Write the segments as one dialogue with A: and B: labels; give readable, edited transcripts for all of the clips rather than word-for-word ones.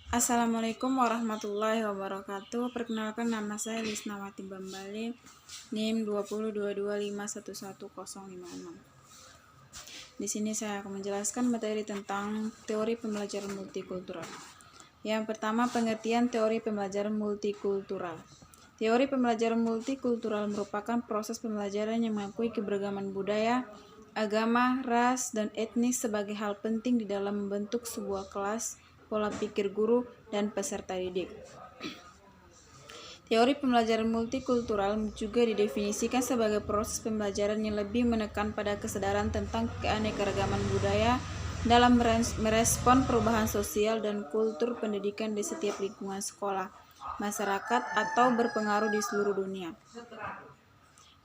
A: Assalamualaikum warahmatullahi wabarakatuh. Perkenalkan, nama saya Lisnawati Bambali, NIM 2022511056. Di sini saya akan menjelaskan materi tentang teori pembelajaran multikultural. Yang pertama, pengertian teori pembelajaran multikultural. Teori pembelajaran multikultural merupakan proses pembelajaran yang mengakui keberagaman budaya, agama, ras, dan etnis sebagai hal penting di dalam membentuk sebuah kelas, pola pikir guru, dan peserta didik. Teori pembelajaran multikultural juga didefinisikan sebagai proses pembelajaran yang lebih menekan pada kesadaran tentang keanekaragaman budaya dalam merespon perubahan sosial dan kultur pendidikan di setiap lingkungan sekolah, masyarakat, atau berpengaruh di seluruh dunia.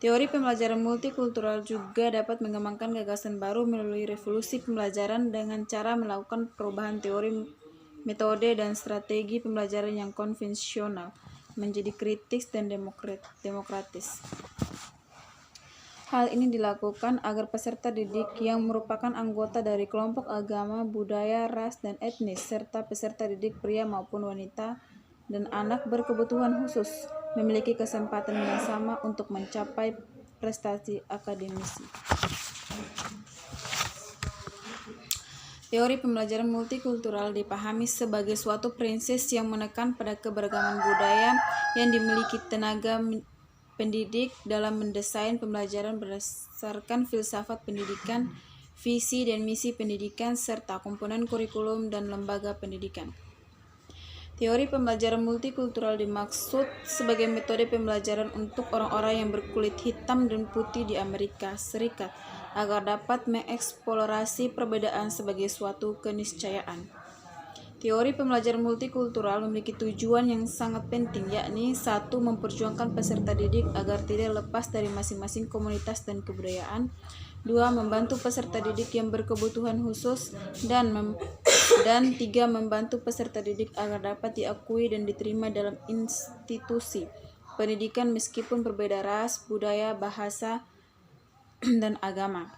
A: Teori pembelajaran multikultural juga dapat mengembangkan gagasan baru melalui revolusi pembelajaran dengan cara melakukan perubahan teori, metode, dan strategi pembelajaran yang konvensional menjadi kritis dan demokratis. Hal ini dilakukan agar peserta didik yang merupakan anggota dari kelompok agama, budaya, ras, dan etnis, serta peserta didik pria maupun wanita dan anak berkebutuhan khusus memiliki kesempatan yang sama untuk mencapai prestasi akademisi. Teori pembelajaran multikultural dipahami sebagai suatu prinsip yang menekan pada keberagaman budaya yang dimiliki tenaga pendidik dalam mendesain pembelajaran berdasarkan filsafat pendidikan, visi dan misi pendidikan, serta komponen kurikulum dan lembaga pendidikan. Teori pembelajaran multikultural dimaksud sebagai metode pembelajaran untuk orang-orang yang berkulit hitam dan putih di Amerika Serikat agar dapat mengeksplorasi perbedaan sebagai suatu keniscayaan. Teori pembelajaran multikultural memiliki tujuan yang sangat penting, yakni 1. Memperjuangkan peserta didik agar tidak lepas dari masing-masing komunitas dan kebudayaan. 2. Membantu peserta didik yang berkebutuhan khusus. Dan 3. Membantu peserta didik agar dapat diakui dan diterima dalam institusi pendidikan meskipun berbeda ras, budaya, bahasa, dan agama.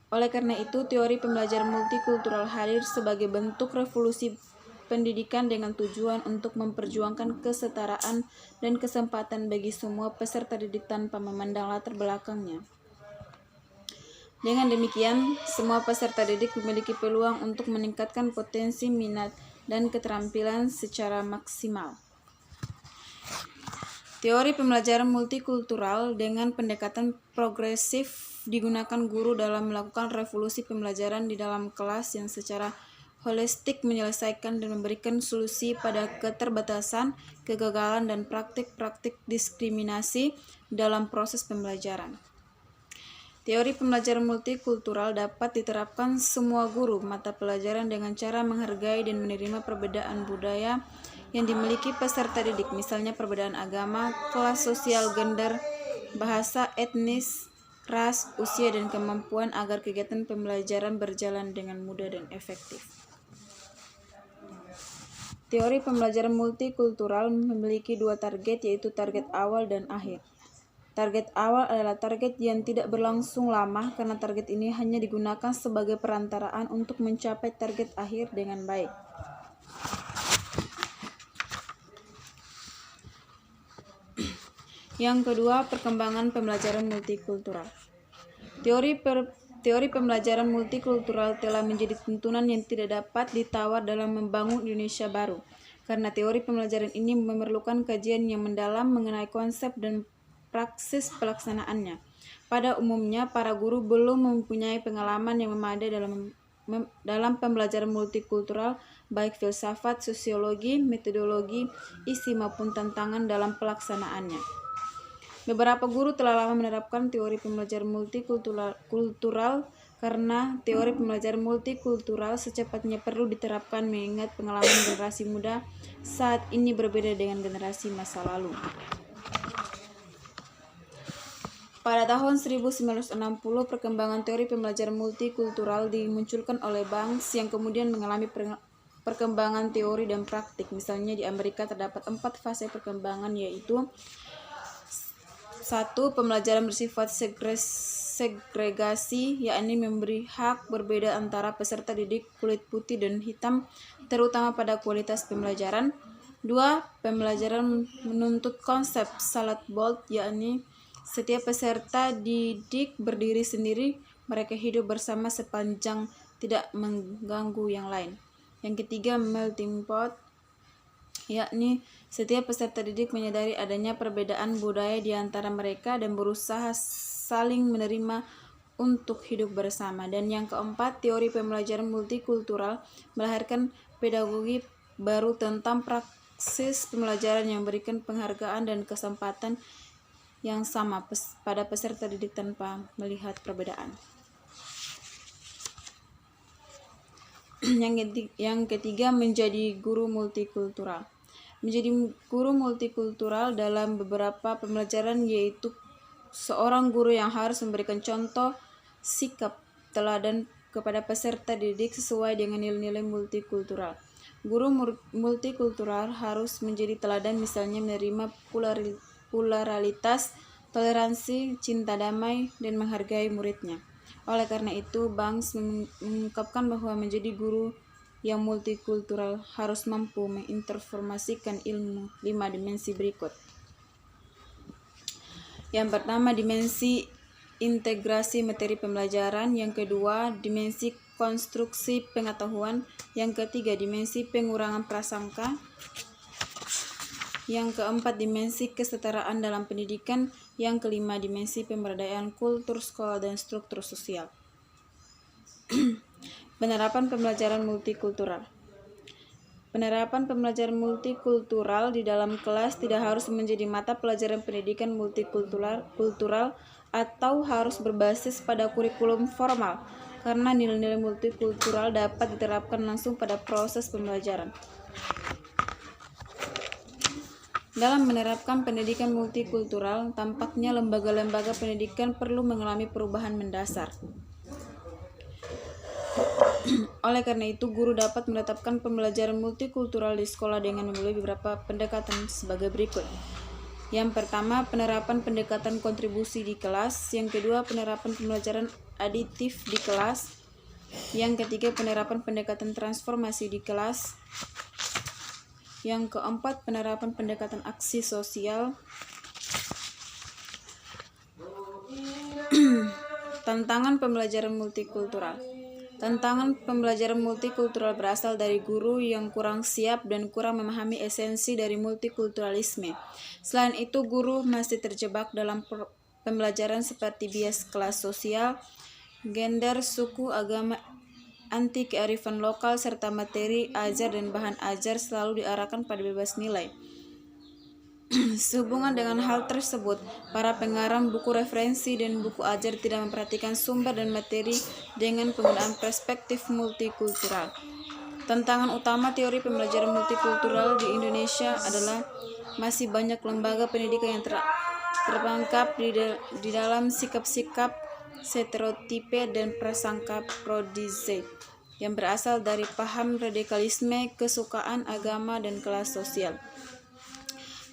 A: Oleh karena itu, teori pembelajaran multikultural hadir sebagai bentuk revolusi pendidikan dengan tujuan untuk memperjuangkan kesetaraan dan kesempatan bagi semua peserta didik tanpa memandang latar belakangnya. Dengan demikian, semua peserta didik memiliki peluang untuk meningkatkan potensi, minat, dan keterampilan secara maksimal. Teori pembelajaran multikultural dengan pendekatan progresif digunakan guru dalam melakukan revolusi pembelajaran di dalam kelas yang secara holistik menyelesaikan dan memberikan solusi pada keterbatasan, kegagalan, dan praktik-praktik diskriminasi dalam proses pembelajaran. Teori pembelajaran multikultural dapat diterapkan semua guru mata pelajaran dengan cara menghargai dan menerima perbedaan budaya yang dimiliki peserta didik, misalnya perbedaan agama, kelas sosial, gender, bahasa, etnis, ras, usia, dan kemampuan agar kegiatan pembelajaran berjalan dengan mudah dan efektif. Teori pembelajaran multikultural memiliki dua target, yaitu target awal dan akhir. Target awal adalah target yang tidak berlangsung lama karena target ini hanya digunakan sebagai perantaraan untuk mencapai target akhir dengan baik. Yang kedua, perkembangan pembelajaran multikultural. Teori pembelajaran multikultural telah menjadi tuntunan yang tidak dapat ditawar dalam membangun Indonesia baru, karena teori pembelajaran ini memerlukan kajian yang mendalam mengenai konsep dan praksis pelaksanaannya. Pada umumnya, para guru belum mempunyai pengalaman yang memadai dalam pembelajaran multikultural, baik filsafat, sosiologi, metodologi, isi maupun tantangan dalam pelaksanaannya. Beberapa guru telah lama menerapkan teori pembelajaran multikultural karena teori pembelajaran multikultural secepatnya perlu diterapkan mengingat pengalaman generasi muda saat ini berbeda dengan generasi masa lalu. Pada tahun 1960, perkembangan teori pembelajaran multikultural dimunculkan oleh Banks yang kemudian mengalami perkembangan teori dan praktik. Misalnya di Amerika terdapat 4 fase perkembangan, yaitu Satu, pembelajaran bersifat segregasi, yakni memberi hak berbeda antara peserta didik kulit putih dan hitam, terutama pada kualitas pembelajaran. Dua, pembelajaran menuntut konsep salad bold, yakni setiap peserta didik berdiri sendiri, mereka hidup bersama sepanjang tidak mengganggu yang lain. Yang ketiga, melting pot, yakni setiap peserta didik menyadari adanya perbedaan budaya di antara mereka dan berusaha saling menerima untuk hidup bersama. Dan yang keempat, teori pembelajaran multikultural melahirkan pedagogi baru tentang praksis pembelajaran yang memberikan penghargaan dan kesempatan yang sama pada peserta didik tanpa melihat perbedaan. Yang ketiga, menjadi guru multikultural. Menjadi guru multikultural dalam beberapa pembelajaran yaitu seorang guru yang harus memberikan contoh sikap teladan kepada peserta didik sesuai dengan nilai-nilai multikultural. Guru multikultural harus menjadi teladan, misalnya menerima pluralitas, toleransi, cinta damai, dan menghargai muridnya. Oleh karena itu, Banks mengungkapkan bahwa menjadi guru yang multikultural harus mampu menginformasikan ilmu 5 dimensi berikut. Yang pertama, dimensi integrasi materi pembelajaran. Yang kedua, dimensi konstruksi pengetahuan. Yang ketiga, dimensi pengurangan prasangka. Yang keempat, dimensi kesetaraan dalam pendidikan. Yang kelima, dimensi pemberdayaan kultur sekolah dan struktur sosial. Penerapan pembelajaran multikultural. Penerapan pembelajaran multikultural di dalam kelas tidak harus menjadi mata pelajaran pendidikan multikultural atau harus berbasis pada kurikulum formal, karena nilai-nilai multikultural dapat diterapkan langsung pada proses pembelajaran. Dalam menerapkan pendidikan multikultural, tampaknya lembaga-lembaga pendidikan perlu mengalami perubahan mendasar. Oleh karena itu, guru dapat menetapkan pembelajaran multikultural di sekolah dengan melalui beberapa pendekatan sebagai berikut. Yang pertama, penerapan pendekatan kontribusi di kelas. Yang kedua, penerapan pembelajaran aditif di kelas. Yang ketiga, penerapan pendekatan transformasi di kelas. Yang keempat, penerapan pendekatan aksi sosial. Tantangan pembelajaran multikultural. Tantangan pembelajaran multikultural berasal dari guru yang kurang siap dan kurang memahami esensi dari multikulturalisme. Selain itu, guru masih terjebak dalam pembelajaran seperti bias kelas sosial, gender, suku, agama, anti kearifan lokal, serta materi ajar dan bahan ajar selalu diarahkan pada bebas nilai. Sehubungan dengan hal tersebut, para pengarang buku referensi dan buku ajar tidak memperhatikan sumber dan materi dengan penggunaan perspektif multikultural. Tantangan utama teori pembelajaran multikultural di Indonesia adalah masih banyak lembaga pendidikan yang terperangkap di dalam sikap-sikap stereotipe dan prasangka prejudice yang berasal dari paham radikalisme, kesukaan agama, dan kelas sosial.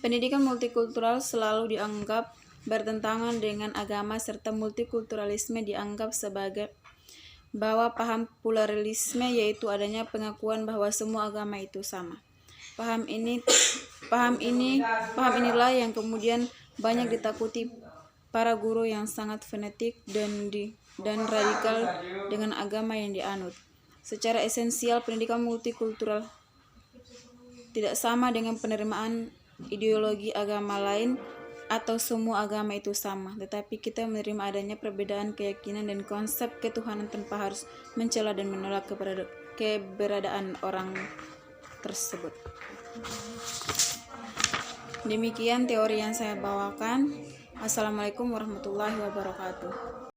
A: Pendidikan multikultural selalu dianggap bertentangan dengan agama, serta multikulturalisme dianggap sebagai bahwa paham pluralisme, yaitu adanya pengakuan bahwa semua agama itu sama. Paham inilah yang kemudian banyak ditakuti para guru yang sangat fanatik dan radikal dengan agama yang dianut. Secara esensial, pendidikan multikultural tidak sama dengan penerimaan ideologi agama lain atau semua agama itu sama, tetapi kita menerima adanya perbedaan keyakinan dan konsep ketuhanan tanpa harus mencela dan menolak keberadaan orang tersebut. Demikian teori yang saya bawakan. Assalamualaikum warahmatullahi wabarakatuh.